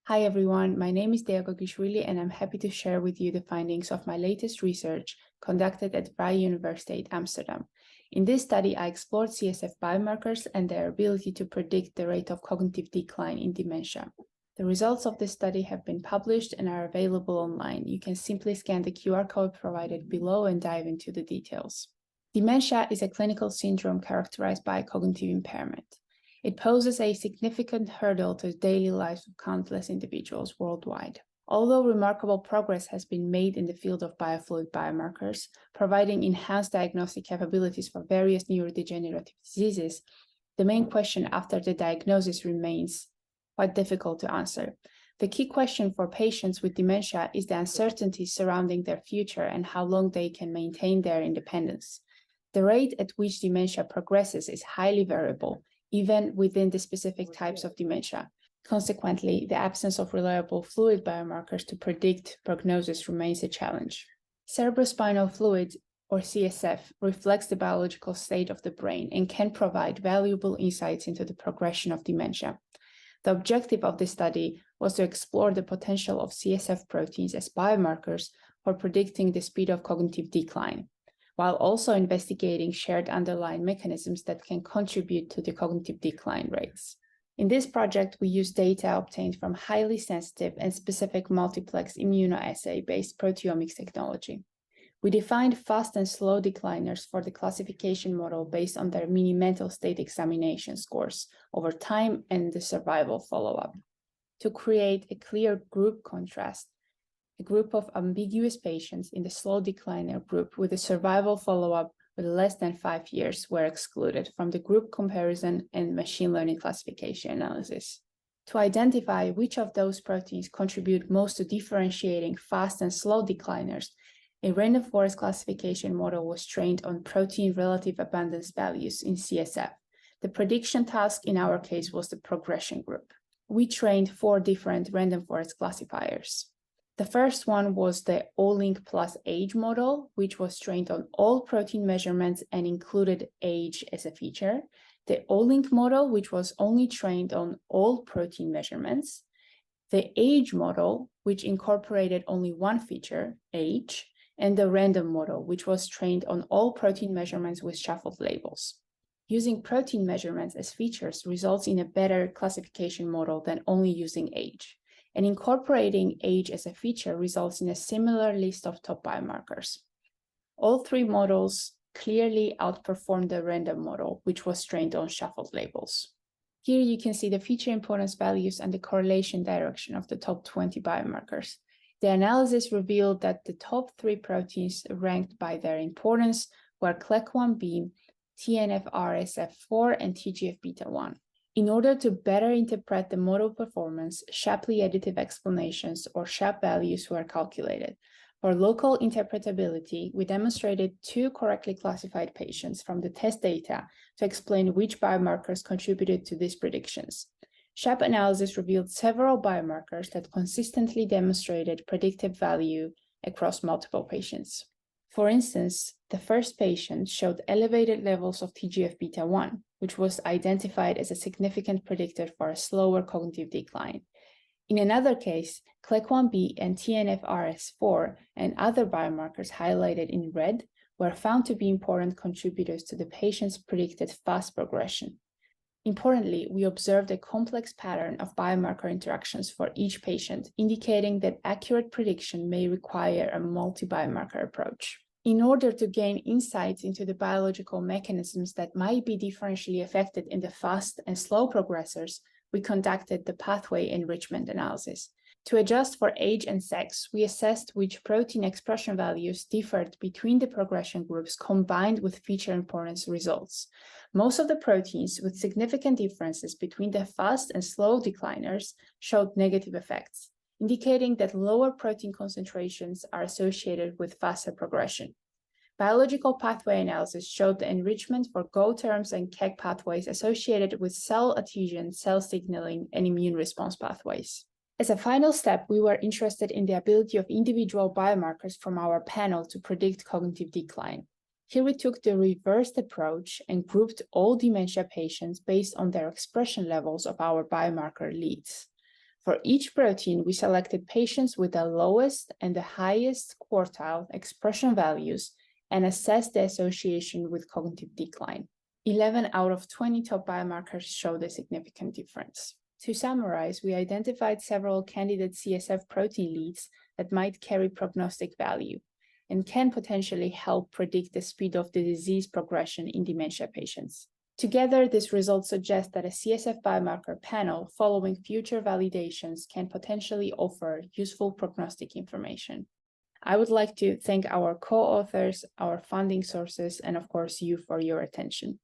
Hi everyone, my name is Dea Gogishvili and I'm happy to share with you the findings of my latest research conducted at Vrije University, Amsterdam. In this study, I explored CSF biomarkers and their ability to predict the rate of cognitive decline in dementia. The results of this study have been published and are available online. You can simply scan the QR code provided below and dive into the details. Dementia is a clinical syndrome characterized by cognitive impairment. It poses a significant hurdle to the daily lives of countless individuals worldwide. Although remarkable progress has been made in the field of biofluid biomarkers, providing enhanced diagnostic capabilities for various neurodegenerative diseases, the main question after the diagnosis remains quite difficult to answer. The key question for patients with dementia is the uncertainty surrounding their future and how long they can maintain their independence. The rate at which dementia progresses is highly variable, even within the specific types of dementia. Consequently, the absence of reliable fluid biomarkers to predict prognosis remains a challenge. Cerebrospinal fluid, or CSF, reflects the biological state of the brain and can provide valuable insights into the progression of dementia. The objective of this study was to explore the potential of CSF proteins as biomarkers for predicting the speed of cognitive decline, while also investigating shared underlying mechanisms that can contribute to the cognitive decline rates. In this project, we used data obtained from highly sensitive and specific multiplex immunoassay-based proteomics technology. We defined fast and slow decliners for the classification model based on their mini-mental state examination scores over time and the survival follow-up. To create a clear group contrast, a group of ambiguous patients in the slow decliner group with a survival follow-up with less than 5 years were excluded from the group comparison and machine learning classification analysis. To identify which of those proteins contribute most to differentiating fast and slow decliners, a random forest classification model was trained on protein relative abundance values in CSF. The prediction task in our case was the progression group. We trained 4 different random forest classifiers. The first one was the Olink plus age model, which was trained on all protein measurements and included age as a feature. The Olink model, which was only trained on all protein measurements. The age model, which incorporated only one feature, age, and the random model, which was trained on all protein measurements with shuffled labels. Using protein measurements as features results in a better classification model than only using age. And incorporating age as a feature results in a similar list of top biomarkers. All 3 models clearly outperformed the random model, which was trained on shuffled labels. Here you can see the feature importance values and the correlation direction of the top 20 biomarkers. The analysis revealed that the top 3 proteins ranked by their importance were CLEC1B, TNFRSF4, and TGF-beta1. In order to better interpret the model performance, Shapley additive explanations, or SHAP values, were calculated. For local interpretability, we demonstrated 2 correctly classified patients from the test data to explain which biomarkers contributed to these predictions. SHAP analysis revealed several biomarkers that consistently demonstrated predictive value across multiple patients. For instance, the first patient showed elevated levels of TGF-beta1, which was identified as a significant predictor for a slower cognitive decline. In another case, CLEC1B and TNFRS4 and other biomarkers highlighted in red were found to be important contributors to the patient's predicted fast progression. Importantly, we observed a complex pattern of biomarker interactions for each patient, indicating that accurate prediction may require a multi-biomarker approach. In order to gain insights into the biological mechanisms that might be differentially affected in the fast and slow progressors, we conducted the pathway enrichment analysis. To adjust for age and sex, we assessed which protein expression values differed between the progression groups combined with feature importance results. Most of the proteins with significant differences between the fast and slow decliners showed negative effects, indicating that lower protein concentrations are associated with faster progression. Biological pathway analysis showed the enrichment for GO terms and KEGG pathways associated with cell adhesion, cell signaling, and immune response pathways. As a final step, we were interested in the ability of individual biomarkers from our panel to predict cognitive decline. Here we took the reversed approach and grouped all dementia patients based on their expression levels of our biomarker leads. For each protein, we selected patients with the lowest and the highest quartile expression values and assessed the association with cognitive decline. 11 out of 20 top biomarkers showed a significant difference. To summarize, we identified several candidate CSF protein leads that might carry prognostic value and can potentially help predict the speed of the disease progression in dementia patients. Together, these results suggest that a CSF biomarker panel following future validations can potentially offer useful prognostic information. I would like to thank our co-authors, our funding sources, and of course you for your attention.